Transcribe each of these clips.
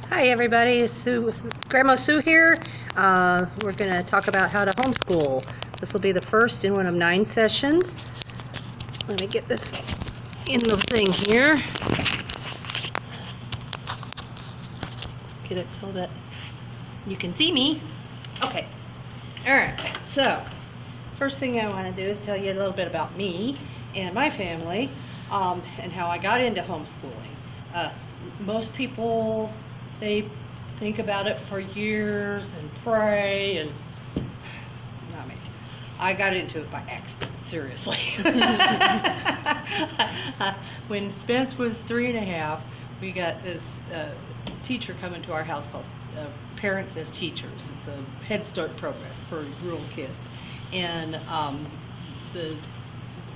Hi everybody, Sue, Grandma Sue here. We're going to talk about how to homeschool. This will be the first in one of 9 sessions. Let me get this in the thing here. Get it so that you can see me. Okay. Alright, so first thing I want to do is tell you a little bit about me and my family and how I got into homeschooling. Most people, they think about it for years and pray, and not me. I got into it by accident, seriously. When Spence was 3.5, we got this teacher coming to our house called Parents as Teachers. It's a Head Start program for rural kids. And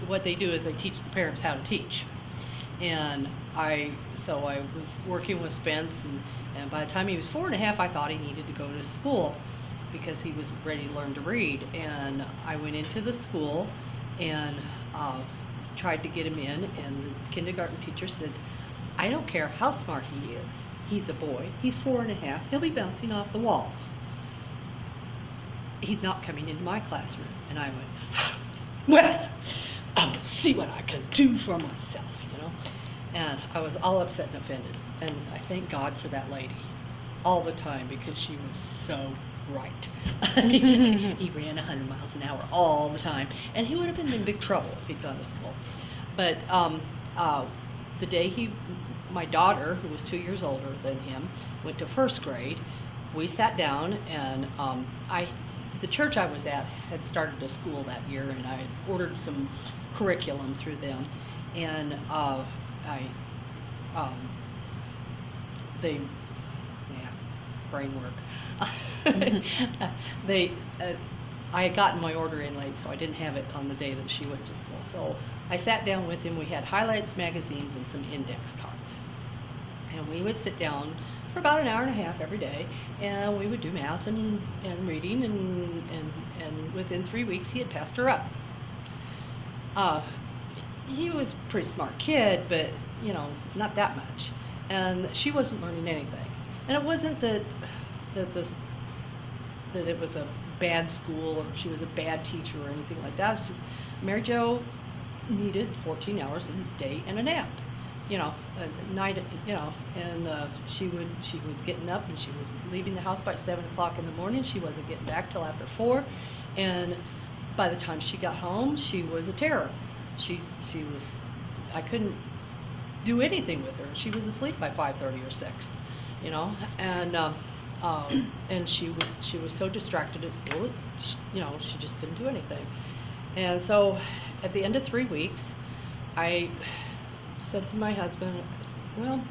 what they do is they teach the parents how to teach. And I was working with Spence, and by the time he was 4.5, I thought he needed to go to school because he was ready to learn to read. And I went into the school and tried to get him in, and the kindergarten teacher said, I don't care how smart he is. He's a boy. He's 4.5. He'll be bouncing off the walls. He's not coming into my classroom. And I went, well, I'll see what I can do for myself, you know. And I was all upset and offended. And I thank God for that lady all the time, because she was so right. He ran 100 miles an hour all the time. And he would have been in big trouble if he'd gone to school. But the day my daughter, who was 2 years older than him, went to 1st grade, we sat down, and the church I was at had started a school that year, and I ordered some curriculum through them, and brain work. I had gotten my order in late, so I didn't have it on the day that she went to school. So I sat down with him. We had highlights, magazines, and some index cards. And we would sit down for about an hour and a half every day, and we would do math and reading, and within 3 weeks he had passed her up. He was a pretty smart kid, but not that much. And she wasn't learning anything. And it wasn't that it was a bad school or she was a bad teacher or anything like that. It's just Mary Jo needed 14 hours a day and a nap. A night, and she was getting up, and she was leaving the house by 7 o'clock in the morning. She wasn't getting back till after 4, and by the time she got home, she was a terror. I couldn't do anything with her. She was asleep by 5:30 or 6, and she was so distracted at school, she just couldn't do anything. And so, at the end of 3 weeks, I said to my husband, well,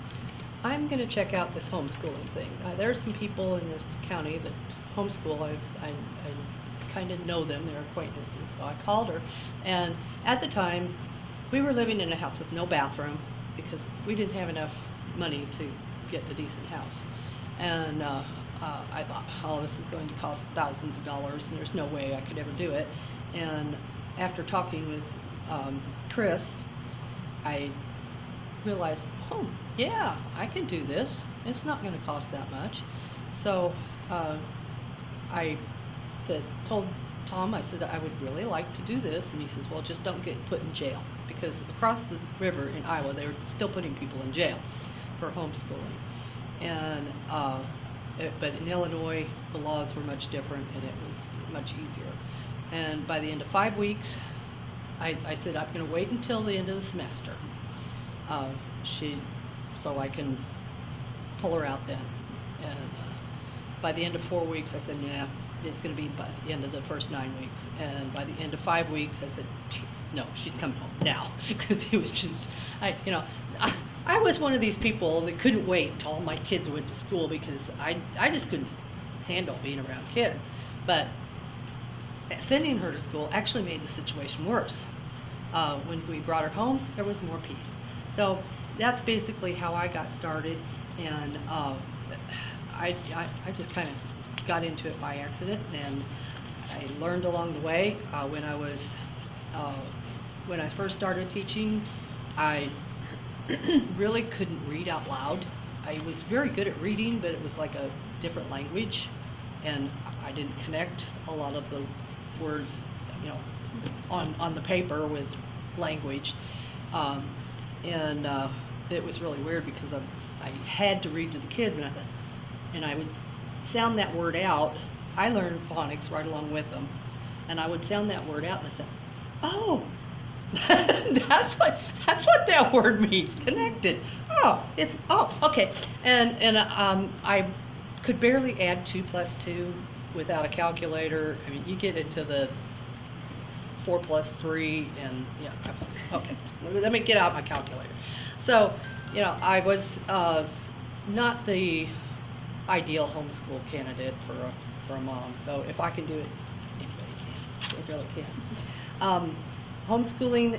I'm going to check out this homeschooling thing. There's some people in this county that homeschool. I kind of know them, they're acquaintances. So I called her, and at the time, we were living in a house with no bathroom because we didn't have enough money to get a decent house. And I thought, oh, this is going to cost thousands of dollars, and there's no way I could ever do it. And after talking with Chris, I realized, oh, yeah, I can do this. It's not going to cost that much. So I told Tom, I said, I would really like to do this. And he says, well, just don't get put in jail. Because across the river in Iowa, they were still putting people in jail for homeschooling. And but in Illinois, the laws were much different, and it was much easier. And by the end of 5 weeks, I said, I'm going to wait until the end of the semester. So I can pull her out then. And by the end of 4 weeks, I said, yeah, it's going to be by the end of the first 9 weeks. And by the end of 5 weeks, I said, no, she's coming home now. Because it was just, I was one of these people that couldn't wait until all my kids went to school, because I just couldn't handle being around kids. But sending her to school actually made the situation worse. When we brought her home, there was more peace. So that's basically how I got started, and I just kind of got into it by accident, and I learned along the way. When I first started teaching, I really couldn't read out loud. I was very good at reading, but it was like a different language, and I didn't connect a lot of the words, on the paper with language. And it was really weird because I had to read to the kids, and I would sound that word out. I learned phonics right along with them, and I would sound that word out, and I said, "Oh, that's what that word means, connected. Okay." And I could barely add 2 plus 2 without a calculator. I mean, you get into the 4 plus 3, and okay. Let me get out my calculator. So, I was not the ideal homeschool candidate for a mom. So if I can do it, anybody can. They really can. Homeschooling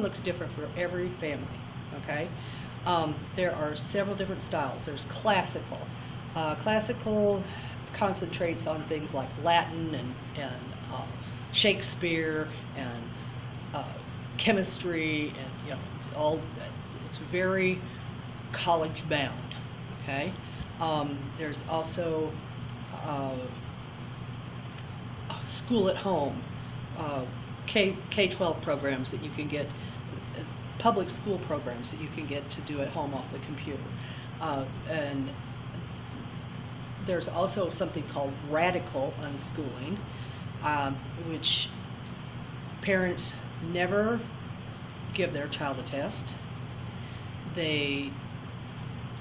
looks different for every family. Okay, there are several different styles. There's classical. Classical concentrates on things like Latin and Shakespeare and chemistry, and all. It's very college bound. Okay, there's also school at home, K-12 programs that you can get, public school programs that you can get to do at home off the computer, and there's also something called radical unschooling, which parents never give their child a test. They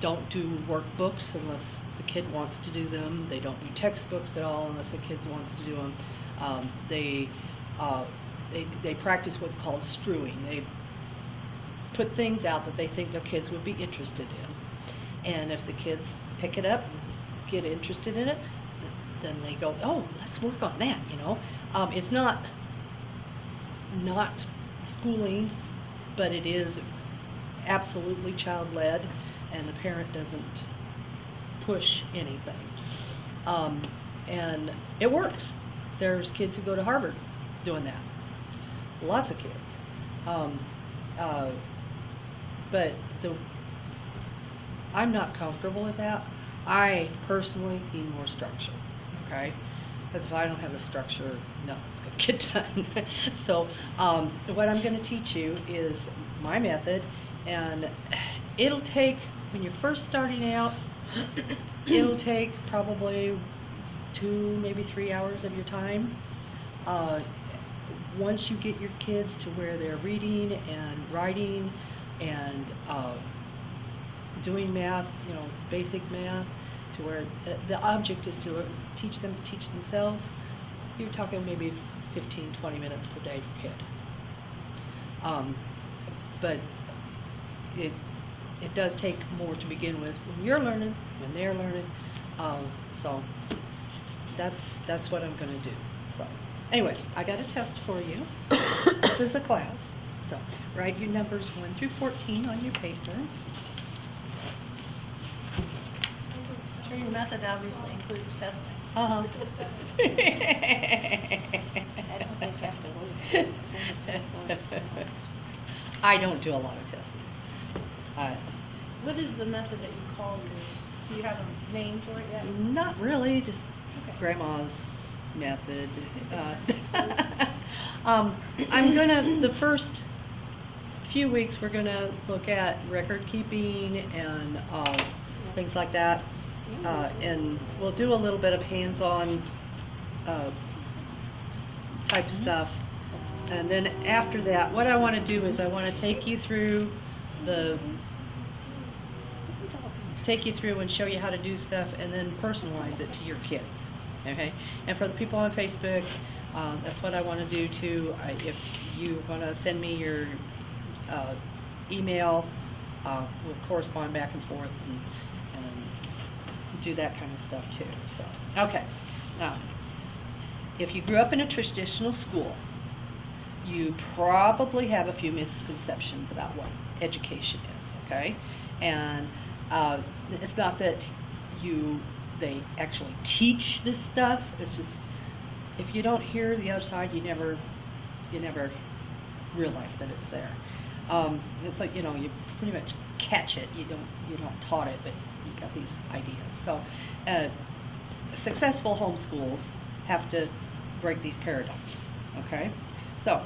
don't do workbooks unless the kid wants to do them. They don't do textbooks at all unless the kid wants to do them. They practice what's called strewing. They put things out that they think their kids would be interested in, and if the kids pick it up, get interested in it, then they go, "Oh, let's work on that." It's not schooling, but it is absolutely child-led, and the parent doesn't push anything. And it works. There's kids who go to Harvard doing that. Lots of kids. But I'm not comfortable with that. I personally need more structure, okay? Because if I don't have the structure, nothing's going to get done. So what I'm going to teach you is my method, and it'll take, when you're first starting out, it'll take probably 2, maybe 3 hours of your time. Once you get your kids to where they're reading and writing and doing math, basic math, to where the object is to teach them to teach themselves, you're talking maybe 15-20 minutes per day per kid. But it does take more to begin with when you're learning, when they're learning. So that's what I'm going to do. So anyway, I got a test for you. This is a class. So write your numbers 1 through 14 on your paper. So your method obviously includes testing. Uh-huh. I don't think you have to wait. I don't do a lot of testing. What is the method that you call yours? Do you have a name for it yet? Not really, just Okay. Grandma's method. I'm gonna, the first few weeks, we're gonna look at record keeping and things like that. And we'll do a little bit of hands-on type stuff. And then after that, what I want to do is I want to take you through and show you how to do stuff, and then personalize it to your kids. Okay? And for the people on Facebook, that's what I want to do too. If you want to send me your email, we'll correspond back and forth and do that kind of stuff too. So, okay. Now, if you grew up in a traditional school, you probably have a few misconceptions about what education is, okay? And it's not that they actually teach this stuff. It's just, if you don't hear the other side, you never realize that it's there. It's like, you pretty much catch it. You don't taught it, but you got these ideas. So successful homeschools have to break these paradigms. Okay, so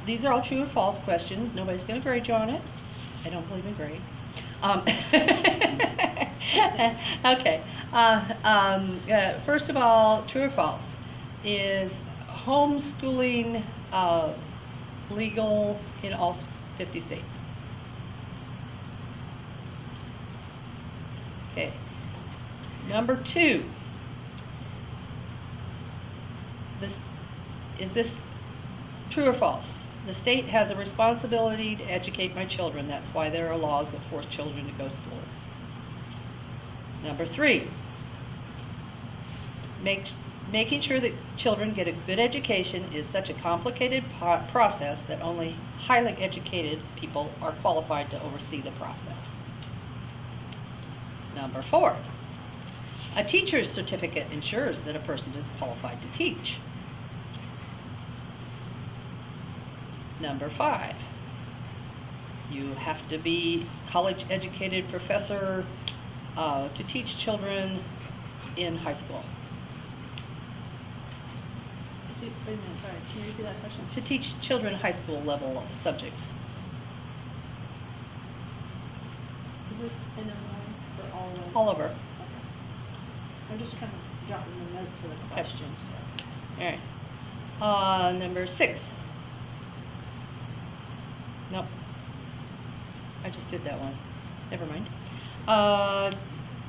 these are all true or false questions. Nobody's going to grade you on it. I don't believe in grades. Okay. First of all, true or false? Is homeschooling legal in all 50 states? Okay. Number 2. Is this true or false? The state has a responsibility to educate my children. That's why there are laws that force children to go to school. Number 3. Making sure that children get a good education is such a complicated process that only highly educated people are qualified to oversee the process. Number 4. A teacher's certificate ensures that a person is qualified to teach. Number 5. You have to be college-educated professor to teach children in high school. Wait a minute, sorry, can you repeat that question? To teach children high school level subjects. Is this in Illinois for all of? All over. Okay. I'm just kind of jotting a note for the questions, so. All right. Number 6. Nope. I just did that one. Never mind.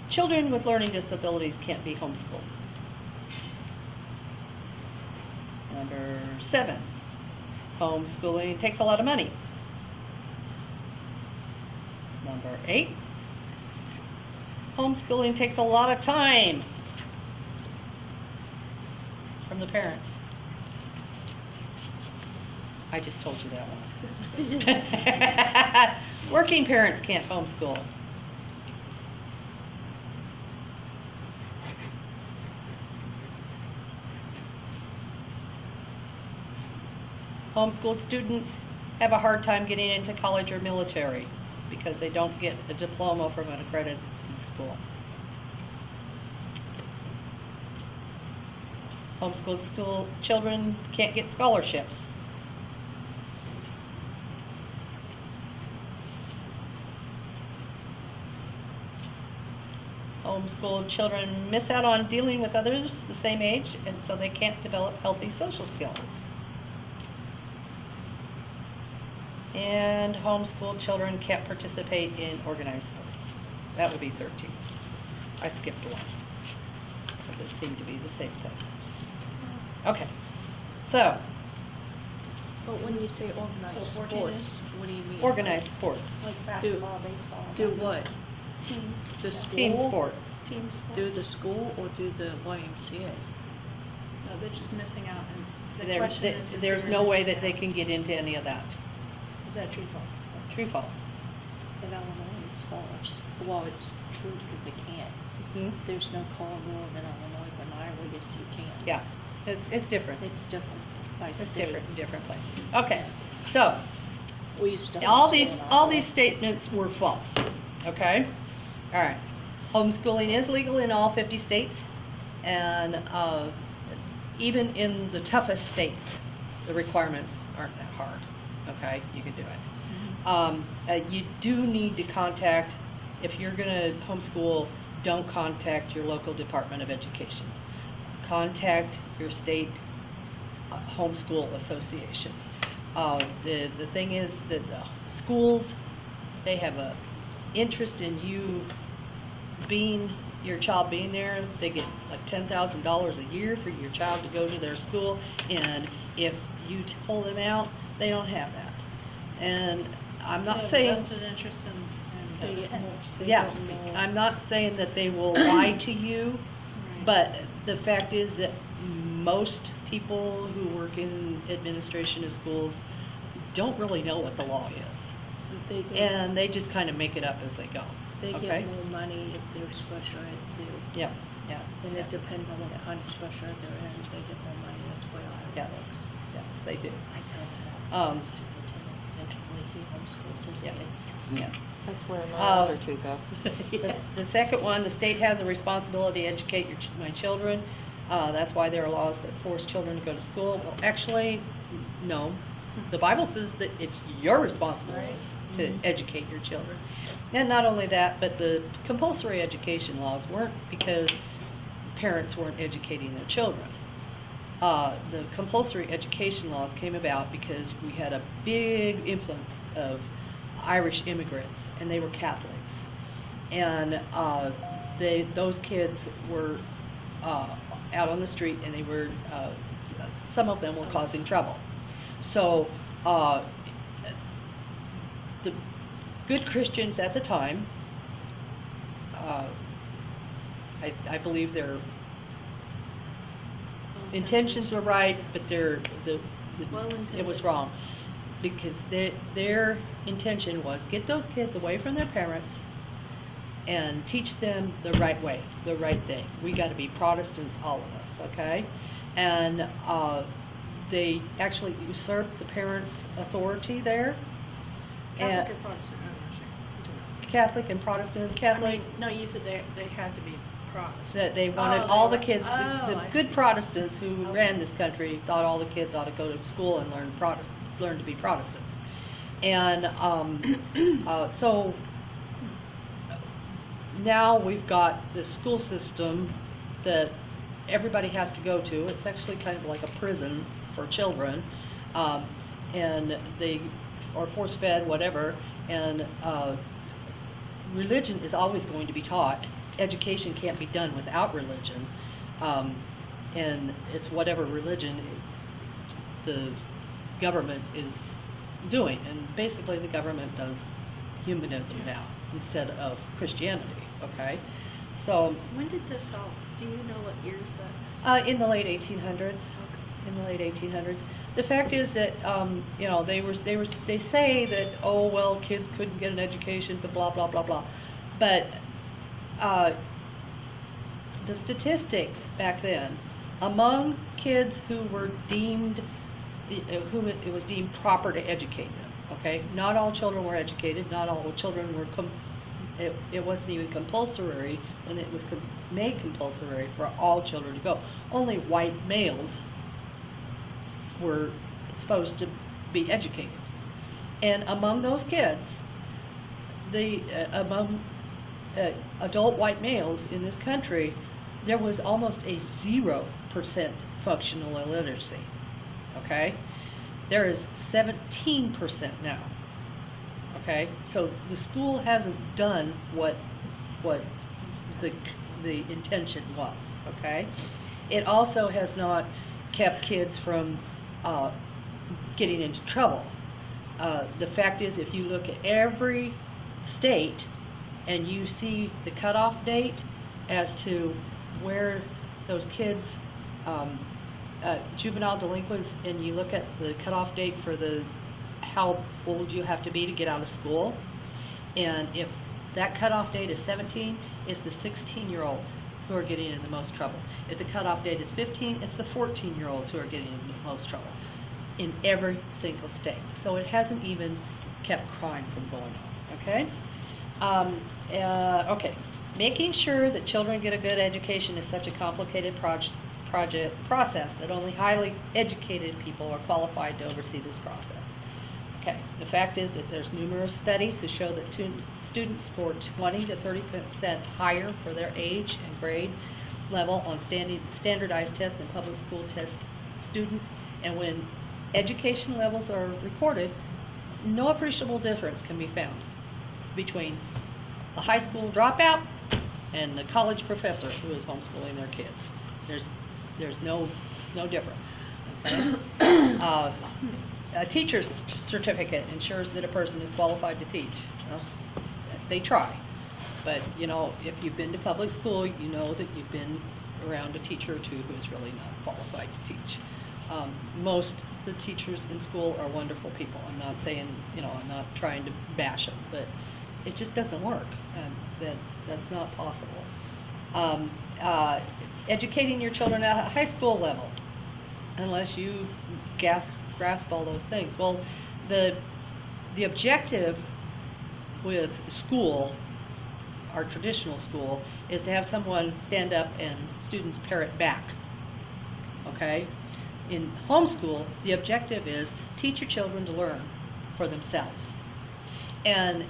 Children with learning disabilities can't be homeschooled. Number 7. Homeschooling takes a lot of money. Number 8. Homeschooling takes a lot of time from the parents. I just told you that one. Working parents can't homeschool. Homeschooled students have a hard time getting into college or military because they don't get a diploma from an accredited school. Homeschooled children can't get scholarships. Homeschooled children miss out on dealing with others the same age, and so they can't develop healthy social skills. And homeschooled children can't participate in organized sports. That would be 13. I skipped one because it seemed to be the same thing. Okay, so But when you say organized So 14 sports, is? what do you mean? organized sports, Like basketball, baseball. Do what? Teams. The yeah. school? team sports. Team sports. Do the school or do the YMCA? No, they're just missing out, and the There- question there- is there's they're no way missing that they out. can get into any of that. Is that true, false? True, false? In Illinois, it's false. Well, it's true because they can't. Hmm? There's no call rule in Illinois, but in Iowa, yes, you can. Yeah, it's different. It's different by It's state. different in different places. Okay, so We used to all homeschool these in all Iowa. these statements were false. Okay, all right. Homeschooling is legal in all 50 states, and even in the toughest states, the requirements aren't that hard. Okay, you can do it. You do need to contact, if you're going to homeschool, don't contact your local Department of Education. Contact your state homeschool association. The thing is that the schools, they have a interest in your child being there. They get like $10,000 a year for your child to go to their school, and if you pull them out, they don't have that. And I'm So not they have saying, vested interest in They get attendance. more- they yeah, get more- I'm not saying that they will lie to you, Right. but the fact is that most people who work in administration of schools don't really know what the law is. They get, And they just kind of make it up as they go. they Okay? get more money if they're special ed too. Yeah, yeah. And yeah. it depends on what kind of special ed they're in, they get more money, that's why Iowa Yes, works. yes, they do. I know that. Um, Superintendent Centrally, he homeschools his Yeah. kids. Yeah. That's where my Uh, other two go. The second one, the state has a responsibility to educate my children. That's why there are laws that force children to go to school. Well, actually, no. The Bible says that it's your responsibility to educate your children. And not only that, but the compulsory education laws weren't because parents weren't educating their children. The compulsory education laws came about because we had a big influence of Irish immigrants, and they were Catholics. And those kids were out on the street, and they were some of them were causing trouble. So the good Christians at the time, I believe their intentions were right, but it was wrong, because their intention was get those kids away from their parents and teach them the right way, the right thing. We got to be Protestants, all of us, okay? And they actually usurped the parents' authority there. Catholic And or Protestant? I'm not sure. Catholic and Protestant. I Catholic, mean, no, you said they had to be Protestant. that they wanted Oh, all the they kids, were- the I good see. Protestants who Okay. ran this country thought all the kids ought to go to school and learn to be Protestants. And so now we've got this school system that everybody has to go to. It's actually kind of like a prison for children, and they are force-fed, whatever. And religion is always going to be taught. Education can't be done without religion, and it's whatever religion the government is doing. And basically, the government does humanism now instead of Christianity. Okay, so When did this all, do you know what years that? in the late 1800s. In the late 1800s. The fact is that you know they say that, oh well, kids couldn't get an education, the blah blah blah blah, but the statistics back then among kids who were deemed whom it was deemed proper to educate them. Okay, not all children were educated. Not all children were. It wasn't even compulsory when it was made compulsory for all children to go. Only white males were supposed to be educated. And among those kids, among adult white males in this country, there was almost a 0% functional illiteracy. Okay? There is 17% now. Okay? So the school hasn't done what the intention was. Okay? It also has not kept kids from getting into trouble. The fact is, if you look at every state and you see the cutoff date as to where those kids, juvenile delinquents, and you look at the cutoff date for how old you have to be to get out of school, and if that cutoff date is 17, it's the 16-year-olds who are getting in the most trouble. If the cutoff date is 15, it's the 14-year-olds who are getting in the most trouble in every single state. So it hasn't even kept crime from going on, okay? Okay, making sure that children get a good education is such a complicated process that only highly educated people are qualified to oversee this process. Okay, the fact is that there's numerous studies that show that students score 20 to 30% higher for their age and grade level on standardized tests than public school test students. And when education levels are recorded, no appreciable difference can be found between a high school dropout and the college professor who is homeschooling their kids. There's no difference. Okay? A teacher's certificate ensures that a person is qualified to teach. Well, they try, but you know, if you've been to public school, you know that you've been around a teacher or two who is really not qualified to teach. Most of the teachers in school are wonderful people. I'm not saying, you know, I'm not trying to bash them, but it just doesn't work. That's not possible. Educating your children at a high school level, unless you grasp all those things. Well, the the objective with school, our traditional school, is to have someone stand up and students parrot back. Okay? In homeschool, the objective is teach your children to learn for themselves. And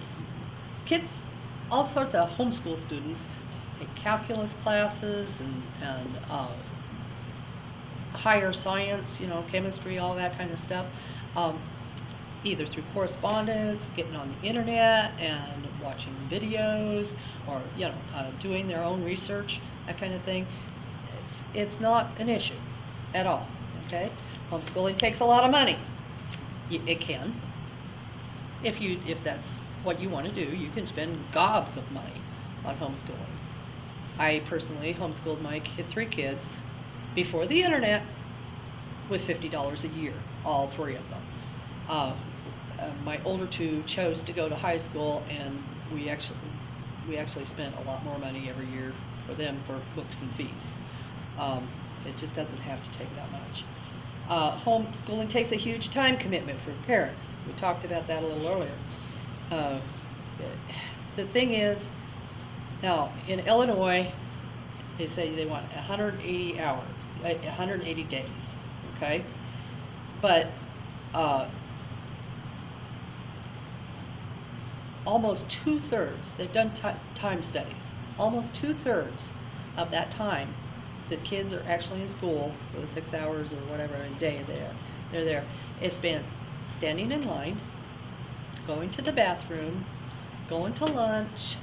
kids, all sorts of homeschool students, take calculus classes and higher science, chemistry, all that kind of stuff, either through correspondence, getting on the internet and watching videos, or doing their own research, that kind of thing. It's not an issue at all. Okay, homeschooling takes a lot of money. It can. If that's what you want to do, you can spend gobs of money on homeschooling. I personally homeschooled my 3 kids before the internet with $50 a year, all 3 of them. My older 2 chose to go to high school, and we actually spent a lot more money every year for them for books and fees. It just doesn't have to take that much. Homeschooling takes a huge time commitment for parents. We talked about that a little earlier. The thing is, now in Illinois, they say they want 180 hours, 180 days, okay? But almost 2/3, they've done time studies, almost 2/3 of that time that kids are actually in school for the 6 hours or whatever a day they're there, is spent standing in line, going to the bathroom, going to lunch,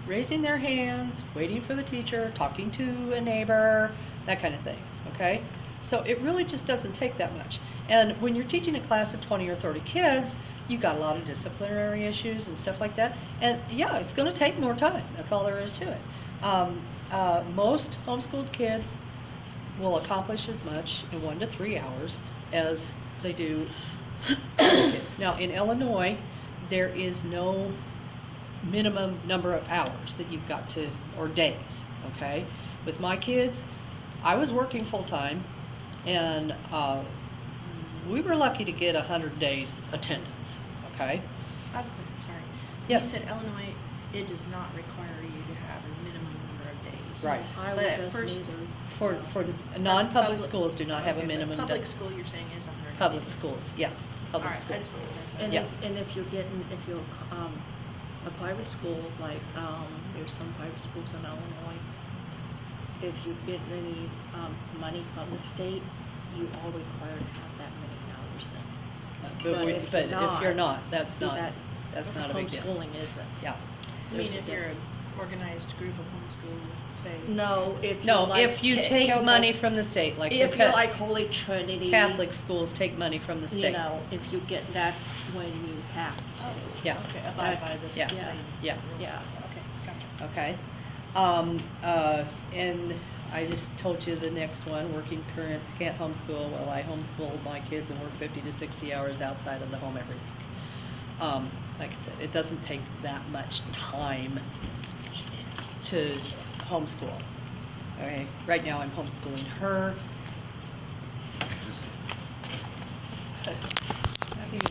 raising their hands, waiting for the teacher, talking to a neighbor, that kind of thing, okay? So it really just doesn't take that much. And when you're teaching a class of 20 or 30 kids, you've got a lot of disciplinary issues and stuff like that. And yeah, it's going to take more time. That's all there is to it. Most homeschooled kids will accomplish as much in 1 to 3 hours as they do other kids. Now, in Illinois, there is no minimum number of hours that you've got to, or days, okay? With my kids, I was working full-time, and we were lucky to get 100 days attendance, okay? I have a question, sorry. Yes. You said Illinois, it does not require you to have a minimum number of days. Right. But at first, For non-public public- schools do not have a okay, but minimum. Public school, you're saying is 100 Public days. schools, yes, public All right, I schools. just wanted to And Yeah. if you're getting, if you're, a private school, like, there's some private schools in Illinois, if you're getting any, money from the state, you are required to have that many hours then. But if you're not, that's not a big deal. Homeschooling isn't. Yeah. I mean, if you're an organized group of homeschool, say. No, if you No, like. if you take money from the state, like the If you're like Holy Trinity. Catholic schools take money from the state. You know, if you get, that's when you have to. Yeah. Okay, abide by this. Yeah. same Yeah. rules. Yeah. Okay, gotcha. Okay. And I just told you the next one, working parents can't homeschool. Well, I homeschooled my kids and work 50 to 60 hours outside of the home every week. Like I said, it doesn't take that much time to homeschool. Okay, right now I'm homeschooling her.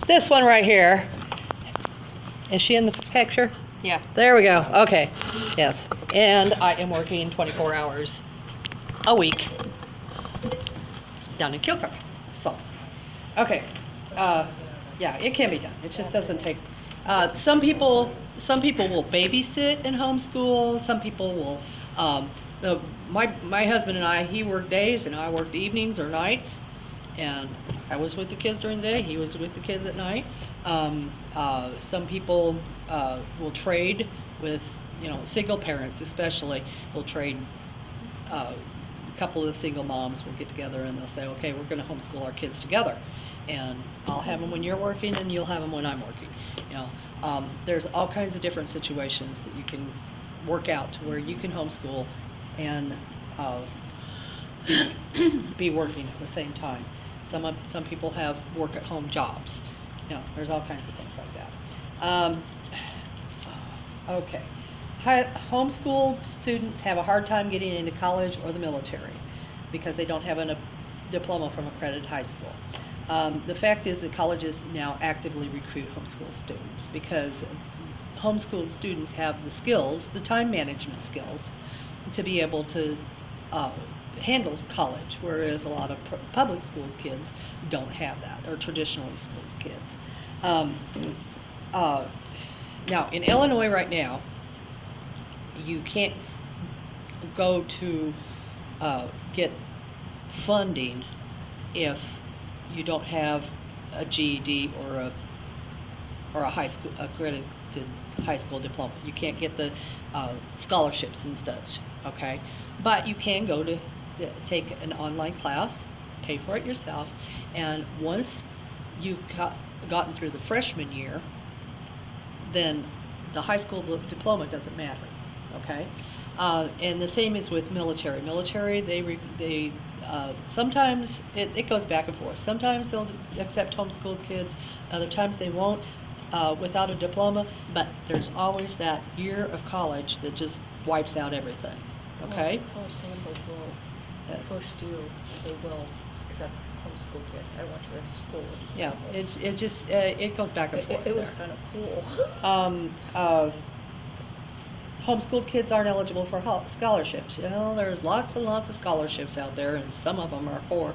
This one right here. Is she in the picture? Yeah. There we go. Okay. Yes. And I am working 24 hours a week down in Kilcock. So, okay. Yeah, it can be done. It just doesn't take. Some people will babysit and homeschool. Some people will. My husband and I, he worked days and I worked evenings or nights, and I was with the kids during the day. He was with the kids at night. Some people will trade with, single parents especially will trade. A couple of single moms will get together and they'll say, okay, we're going to homeschool our kids together, and I'll have them when you're working and you'll have them when I'm working. There's all kinds of different situations that you can work out to where you can homeschool and be working at the same time. Some people have work at home jobs. There's all kinds of things like that. Okay. Homeschooled students have a hard time getting into college or the military because they don't have a diploma from accredited high school. The fact is that colleges now actively recruit homeschool students because homeschooled students have the skills, the time management skills, to be able to handle college, whereas a lot of public school kids don't have that, or traditionally schooled kids. Now, in Illinois right now, you can't go to get funding if you don't have a GED or a high school accredited high school diploma. You can't get the scholarships and such. Okay, but you can go to take an online class, pay for it yourself, and once you've gotten through the freshman year, then the high school diploma doesn't matter. Okay, and the same is with military. Military, they sometimes it goes back and forth. Sometimes they'll accept homeschooled kids, other times they won't without a diploma, but there's always that year of college that just wipes out everything. Okay? Well, Sandburg will, first year, they will accept homeschool kids. I went to school. Yeah, it just it goes back and forth. It was there. kind of cool. Homeschooled kids aren't eligible for scholarships. You know, there's lots and lots of scholarships out there, and some of them are for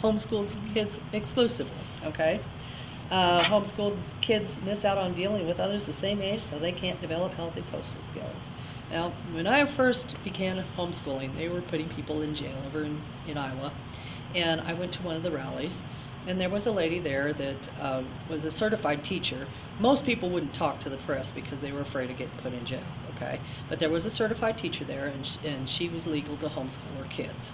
homeschooled kids exclusively. Okay, homeschooled kids miss out on dealing with others the same age, so they can't develop healthy social skills. Now, when I first began homeschooling, they were putting people in jail over in Iowa, and I went to one of the rallies, and there was a lady there that was a certified teacher. Most people wouldn't talk to the press because they were afraid of getting put in jail, okay? But there was a certified teacher there, and she was legal to homeschool her kids.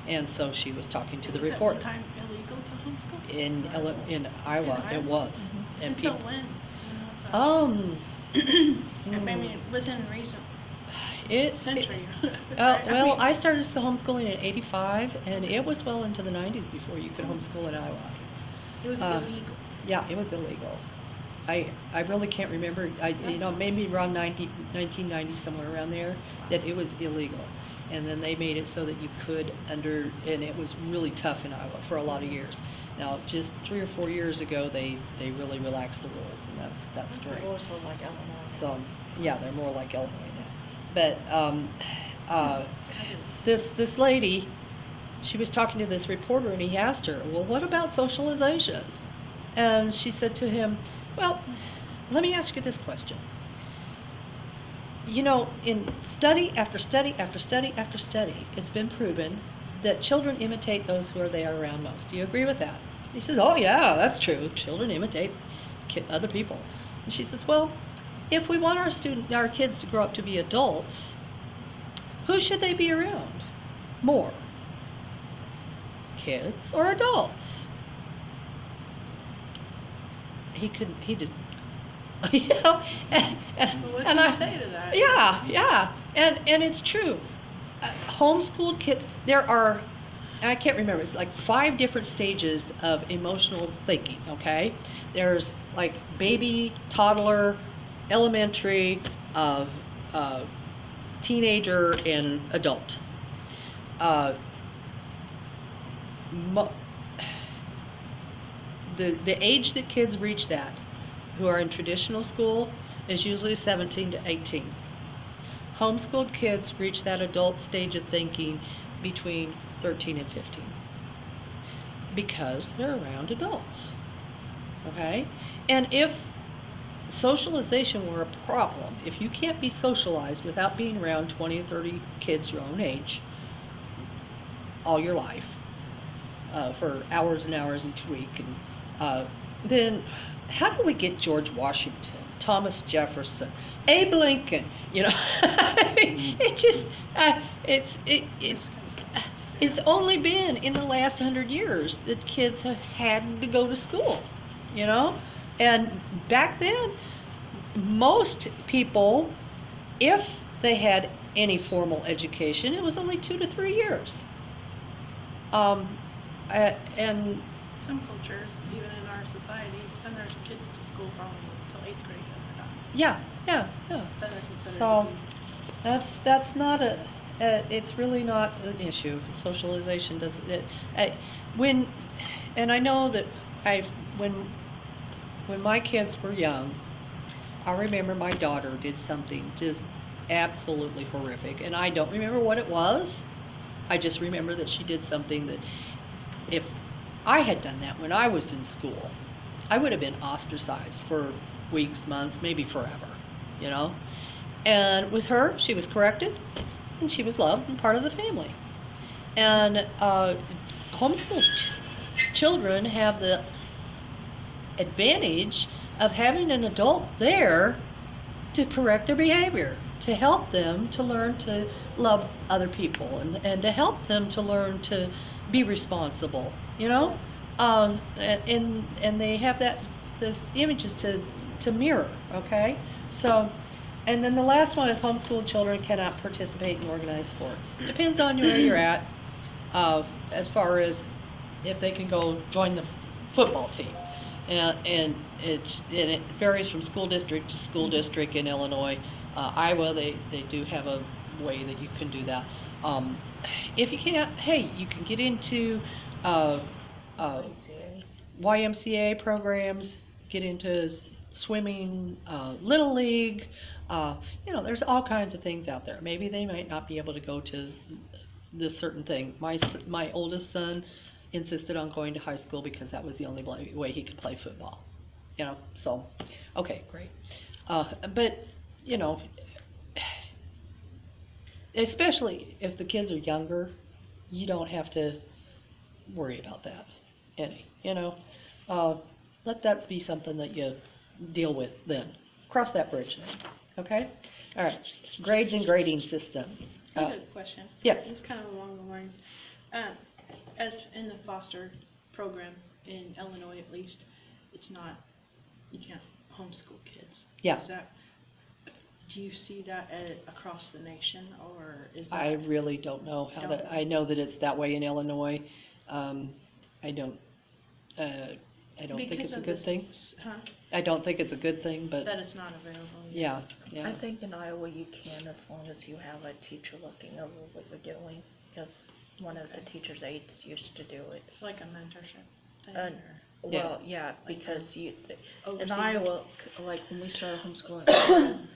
And so she was talking to the Was reporter. it at the time illegal to homeschool? In Iowa, it was. Mm-hmm. And Until people, when? You know, so- I mean, within recent century. well, I started homeschooling in '85, and it was well into the '90s before you could homeschool in Iowa. It was illegal. Yeah, it was illegal. I really can't remember. Maybe around 1990, somewhere around there, that it was illegal. And then they made it so that you could and it was really tough in Iowa for a lot of years. Now, just 3 or 4 years ago, they really relaxed the rules, and that's great. More so like Illinois. So, yeah, they're more like Illinois now. But this lady, she was talking to this reporter, and he asked her, well, what about socialization? And she said to him, well, let me ask you this question. You know, in study after study after study after study, it's been proven that children imitate those who they are around most. Do you agree with that? He says, oh yeah, that's true. Children imitate other people. And she says, well, if we want our kids to grow up to be adults, who should they be around more? Kids or adults? He just, you know, and What can you say to that? Yeah, and it's true. Homeschooled kids, there are, I can't remember, it's like 5 different stages of emotional thinking, okay? There's like baby, toddler, elementary, teenager, and adult. The age that kids reach that, who are in traditional school, is usually 17 to 18. Homeschooled kids reach that adult stage of thinking between 13 and 15 because they're around adults. Okay? And if socialization were a problem, if you can't be socialized without being around 20 or 30 kids your own age all your life for hours and hours each week, and then how do we get George Washington, Thomas Jefferson, Abe Lincoln? You know, it just it's only been in the last 100 years that kids have had to go to school. You know, and back then, most people, if they had any formal education, it was only 2 to 3 years. And Some cultures, even in our society, send their kids to school from until 8th grade and they're done. yeah. Then they're considered So to be- that's not it's really not an issue. Socialization doesn't. And I know that I when my kids were young, I remember my daughter did something just absolutely horrific, and I don't remember what it was. I just remember that she did something that if I had done that when I was in school, I would have been ostracized for weeks, months, maybe forever, you know? And with her, she was corrected, and she was loved and part of the family. And homeschool children have the advantage of having an adult there to correct their behavior, to help them to learn to love other people, and to help them to learn to be responsible, you know? And they have those images to mirror, okay? So, and then the last one is homeschooled children cannot participate in organized sports. Depends on where you're at, as far as if they can go join the football team. And it varies from school district to school district in Illinois. Iowa, they do have a way that you can do that. If you can't, hey, you can get into YMCA programs, get into swimming, Little League, you know, there's all kinds of things out there. Maybe they might not be able to go to this certain thing. My oldest son insisted on going to high school because that was the only way he could play football, you know, so, okay, great. But, you know, especially if the kids are younger, you don't have to worry about that any, you know. Let that be something that you deal with then. Cross that bridge then, okay? All right, grades and grading system. I have a question. Yes. It's kind of along the lines. As in the foster program in Illinois at least, it's not, you can't homeschool kids. Yeah. Is that, do you see that across the nation, or is that? I really don't know how that, I know that it's that way in Illinois. I don't think it's a good thing. Huh? I don't think it's a good thing, but That it's not available yet. yeah. I think in Iowa you can, as long as you have a teacher looking over what you're doing, because one of the teacher's aides used to do it. Like a mentorship thing, And, or well, yeah, because in oversee- Iowa, like when we started homeschooling,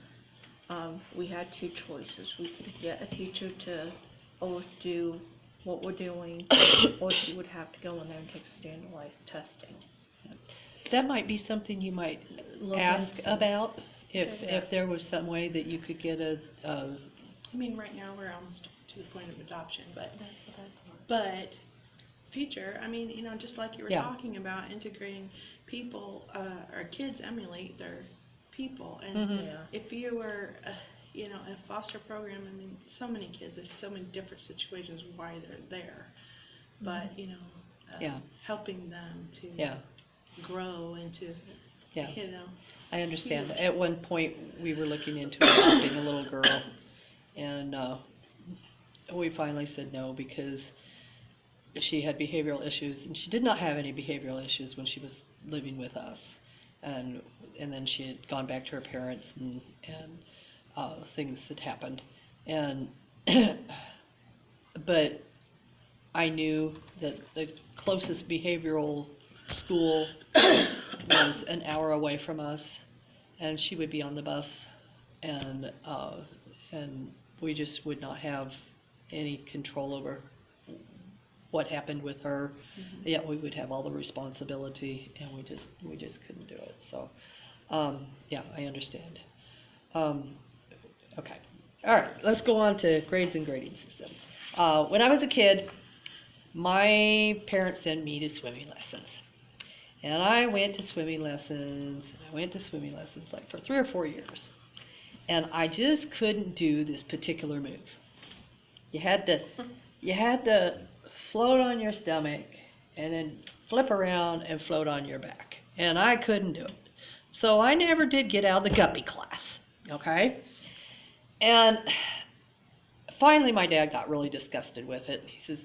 we had two choices. We could get a teacher to do what we're doing, or she would have to go in there and take standardized testing. That might be something you might Look ask into. about, if Yeah. there was some way that you could get a I mean, right now, we're almost to the point of adoption, but That's what I thought. But future, I mean, you know, just like you were Yeah. talking about integrating people, or kids emulate their people. And Mhm. Yeah. if you were, you know, in a foster program, I mean, so many kids, there's so many different situations why they're there. But, you know, Yeah. helping them to yeah, grow and to, yeah. you know. I understand. huge. At one point, we were looking into adopting a little girl, and we finally said no because she had behavioral issues, and she did not have any behavioral issues when she was living with us, and then she had gone back to her parents, and things had happened, and but I knew that the closest behavioral school was an hour away from us, and she would be on the bus, and we just would not have any control over what happened with her. Yet we would have all the responsibility, and we just couldn't do it. So, yeah, I understand. Okay, all right. Let's go on to grades and grading systems. When I was a kid, my parents sent me to swimming lessons. And I went to swimming lessons, like for 3 or 4 years. And I just couldn't do this particular move. You had to float on your stomach and then flip around and float on your back. And I couldn't do it. So I never did get out of the guppy class, okay? And finally my dad got really disgusted with it. He says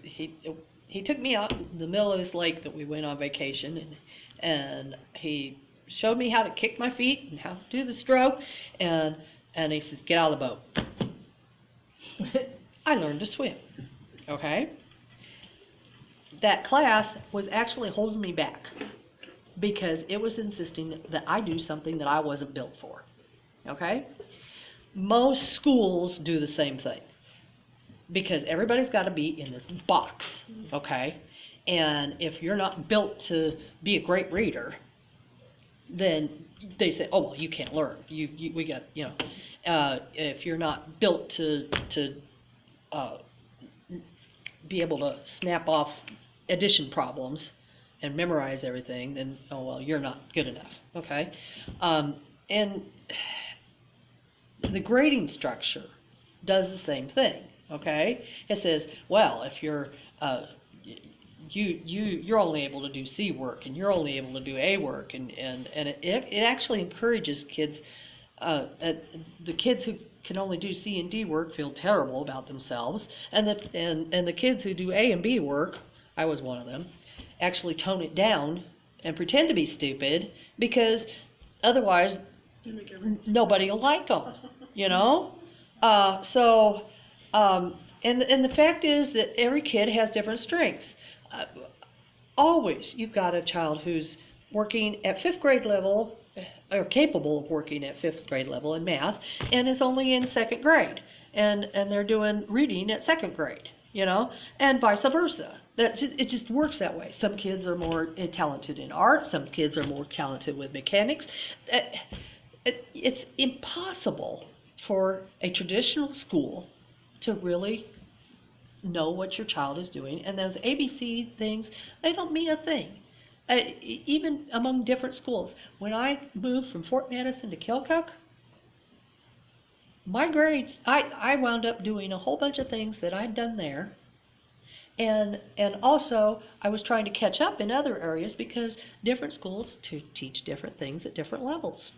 he took me out in the middle of this lake that we went on vacation, and he showed me how to kick my feet and how to do the stroke, and he says, get out of the boat. I learned to swim, okay? That class was actually holding me back, because it was insisting that I do something that I wasn't built for. Okay? Most schools do the same thing because everybody's got to be in this box. Okay? And if you're not built to be a great reader, then they say, oh, well, you can't learn. We got, if you're not built to be able to snap off addition problems and memorize everything, then, oh, well, you're not good enough, okay? And the grading structure does the same thing, okay? It says, well, if you're, you're only able to do C work, and you're only able to do A work, and it actually encourages kids, the kids who can only do C and D work feel terrible about themselves, and the kids who do A and B work, I was one of them, actually tone it down and pretend to be stupid because otherwise nobody will like them, and the fact is that every kid has different strengths. Always you've got a child who's working at 5th grade level or capable of working at 5th grade level in math and is only in 2nd grade and they're doing reading at 2nd grade, and vice versa. It just works that way. Some kids are more talented in art, some kids are more talented with mechanics. It's impossible for a traditional school to really know what your child is doing, and those ABC things, they don't mean a thing. Even among different schools. When I moved from Fort Madison to Keokuk, my grades, I wound up doing a whole bunch of things that I'd done there, and also I was trying to catch up in other areas because different schools teach different things at different levels.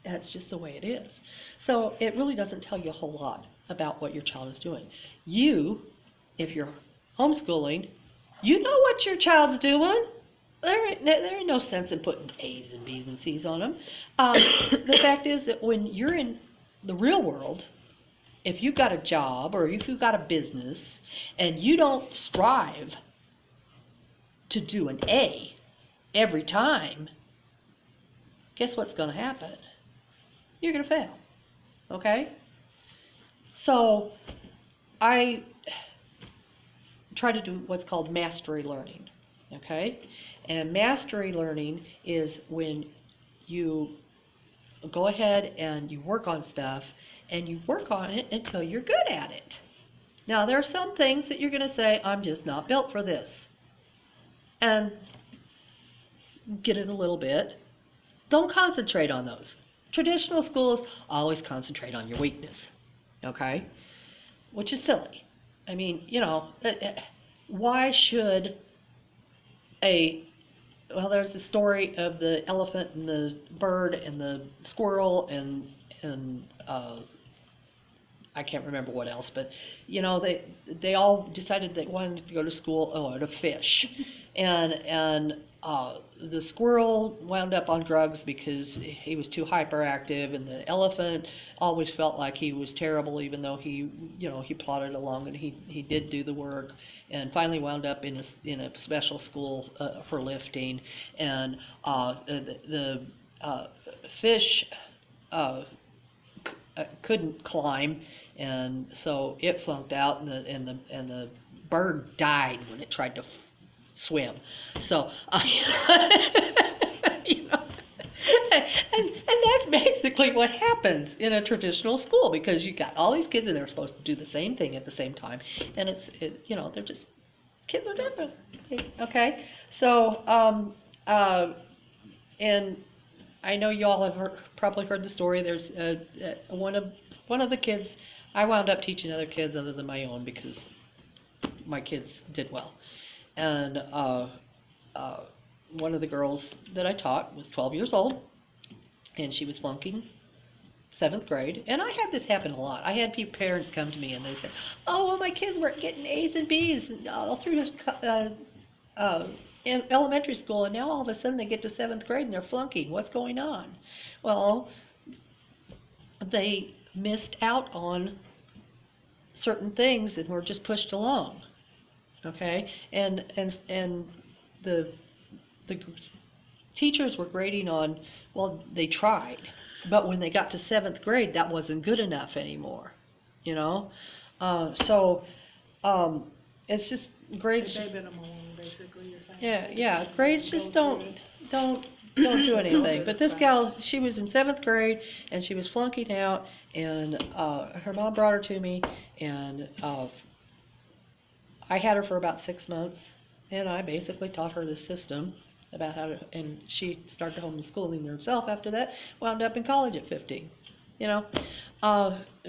That's just the way it is. So it really doesn't tell you a whole lot about what your child is doing. You, if you're homeschooling, you know what your child's doing. There ain't no sense in putting A's and B's and C's on them. The fact is that when you're in the real world, if you've got a job or if you've got a business and you don't strive to do an A every time, guess what's going to happen? You're going to fail, okay? So I try to do what's called mastery learning, okay? And mastery learning is when you go ahead and you work on stuff and you work on it until you're good at it. Now, there are some things that you're going to say, I'm just not built for this. And get it a little bit. Don't concentrate on those. Traditional schools always concentrate on your weakness, okay? Which is silly. I mean, why should there's the story of the elephant and the bird and the squirrel and I can't remember what else, but they all decided they wanted to go to school to fish, and the squirrel wound up on drugs because he was too hyperactive, and the elephant always felt like he was terrible, even though he plodded along and he did do the work, and finally wound up in a special school for lifting, and the fish couldn't climb, and so it flunked out, and the bird died when it tried to swim. So and that's basically what happens in a traditional school, because you got all these kids and they're supposed to do the same thing at the same time, and they're just, kids are different, okay? So and I know you all have probably heard the story. There's one of the kids. I wound up teaching other kids other than my own because my kids did well. And one of the girls that I taught was 12 years old, and she was flunking 7th grade. And I had this happen a lot. I had parents come to me and they said, "Oh, well, my kids weren't getting A's and B's all through in elementary school, and now all of a sudden they get to 7th grade and they're flunking. What's going on?" Well, they missed out on certain things and were just pushed along, okay? And the teachers were grading on, well, they tried, but when they got to 7th grade, that wasn't good enough anymore, you know? So, it's just, grades They just, been them along, basically, you're saying? yeah, grades Go just through it. don't do anything. But this gal, she was in 7th grade, and she was flunking out, and, her mom brought her to me, and, I had her for about 6 months, and I basically taught her the system about how to, and she started homeschooling herself after that, wound up in college at 15, you know?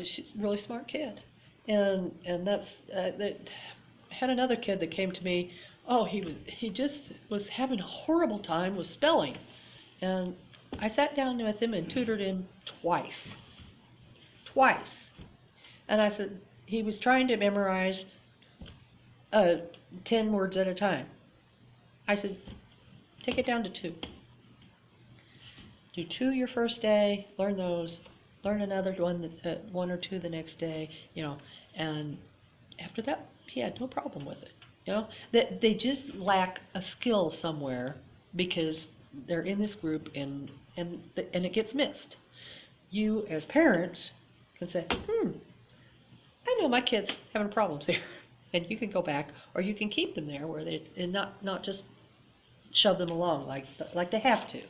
She's a really smart kid. And that's, that, had another kid that came to me, he just was having a horrible time with spelling. And I sat down with him and tutored him twice. And I said, he was trying to memorize 10 words at a time. I said, take it down to 2. Do 2 your first day, learn those, learn another one, 1 or 2 the next day, you know, and after that, he had no problem with it, you know. That they just lack a skill somewhere because they're in this group and it gets missed. You as parents can say, I know my kid's having problems here. And you can go back, or you can keep them there where they, and not just shove them along like they have to.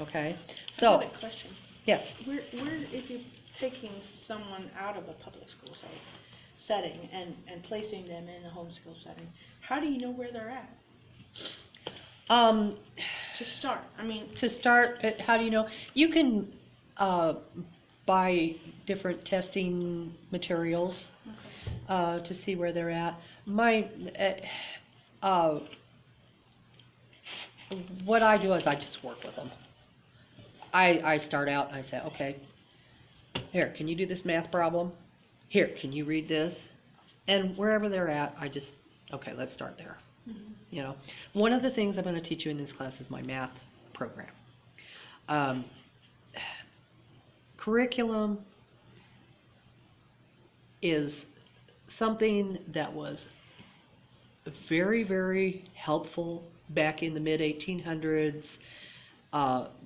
Okay? So, I have a question. yes. Where if you're taking someone out of a public school setting and placing them in a homeschool setting, how do you know where they're at? To start, I mean. To start, how do you know? You can buy different testing materials to see where they're at. What I do is I just work with them. I start out and I say, okay, here, can you do this math problem? Here, can you read this? And wherever they're at, I just, okay, let's start there. You know, one of the things I'm going to teach you in this class is my math program. Curriculum is something that was very, very helpful back in the mid-1800s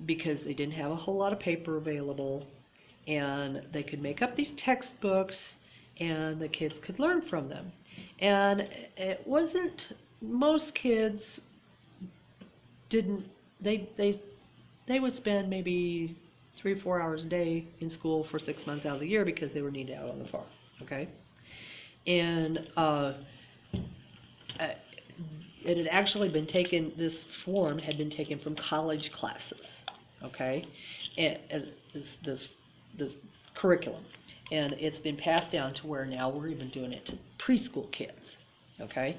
because they didn't have a whole lot of paper available, and they could make up these textbooks and the kids could learn from them. And it wasn't, most kids didn't, they would spend maybe 3 or 4 hours a day in school for 6 months out of the year because they were needed out on the farm, okay? And it had actually been taken, this form had been taken from college classes, okay? And this curriculum. And it's been passed down to where now we're even doing it to preschool kids, okay?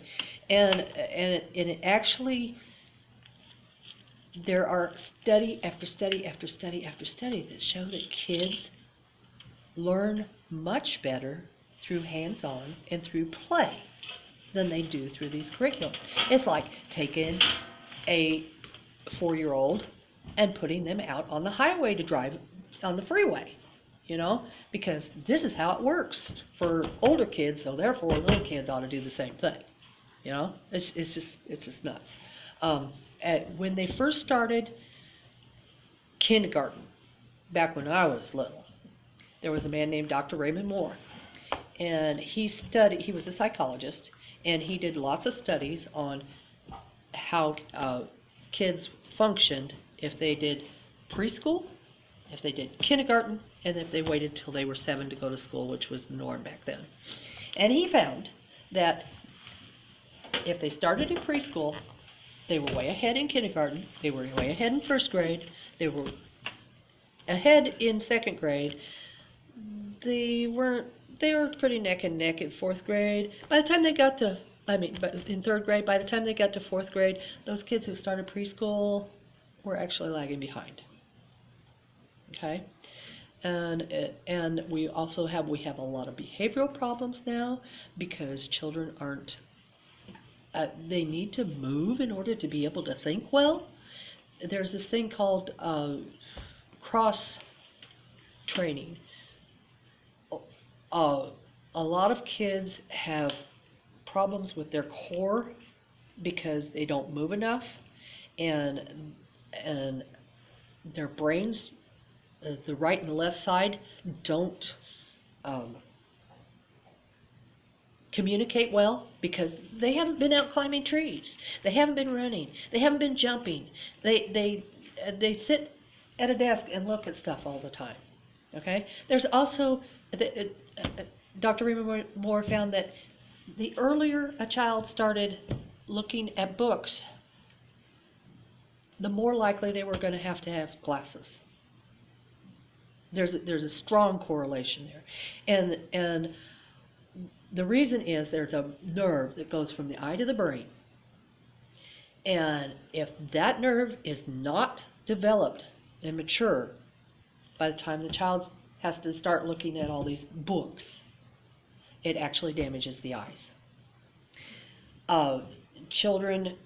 And it actually, there are study after study after study after study that show that kids learn much better through hands-on and through play than they do through these curriculum. It's like taking a 4-year-old and putting them out on the highway to drive on the freeway, you know, because this is how it works for older kids, so therefore little kids ought to do the same thing, you know. It's just nuts. When they first started kindergarten, back when I was little, there was a man named Dr. Raymond Moore, and he was a psychologist, and he did lots of studies on how kids functioned if they did preschool, if they did kindergarten, and if they waited till they were 7 to go to school, which was the norm back then. And he found that if they started in preschool, they were way ahead in kindergarten, they were way ahead in 1st grade, they were ahead in 2nd grade, they were pretty neck and neck in 4th grade. By the time they got to, in 3rd grade, by the time they got to 4th grade, those kids who started preschool were actually lagging behind. Okay? And we also have a lot of behavioral problems now because children aren't, they need to move in order to be able to think well. There's this thing called cross training. A lot of kids have problems with their core because they don't move enough, and and their brains, the right and the left side, don't communicate well because they haven't been out climbing trees. They haven't been running. They haven't been jumping. They sit at a desk and look at stuff all the time. Okay. There's also Dr. Rima Moore found that the earlier a child started looking at books, the more likely they were going to have glasses. There's a strong correlation there, and the reason is there's a nerve that goes from the eye to the brain, and if that nerve is not developed and mature by the time the child has to start looking at all these books, it actually damages the eyes. Children,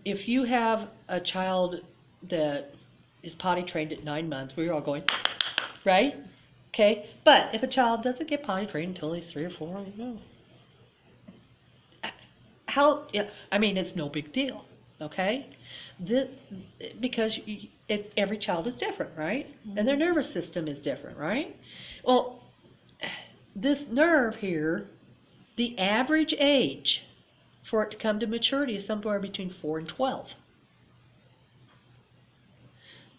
if you have a child that is potty trained at 9 months, we're all going, right? Okay, but if a child doesn't get potty trained until he's 3 or 4, you know, yeah, I mean, it's no big deal, okay? Because every child is different, right? And their nervous system is different, right? Well, this nerve here, the average age for it to come to maturity is somewhere between 4 and 12.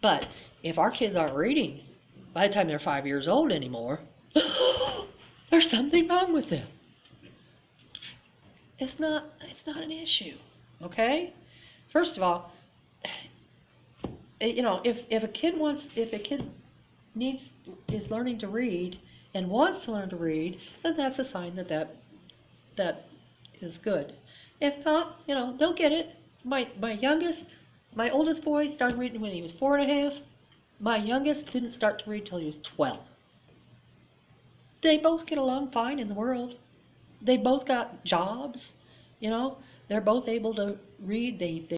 But if our kids aren't reading by the time they're 5 years old anymore, there's something wrong with them. It's not an issue, okay? First of all, you know, if a kid is learning to read and wants to learn to read, then that's a sign that is good. If not, you know, they'll get it. My oldest boy started reading when he was 4 and a half. My youngest didn't start to read till he was 12. They both get along fine in the world. They both got jobs, you know. They're both able to read. They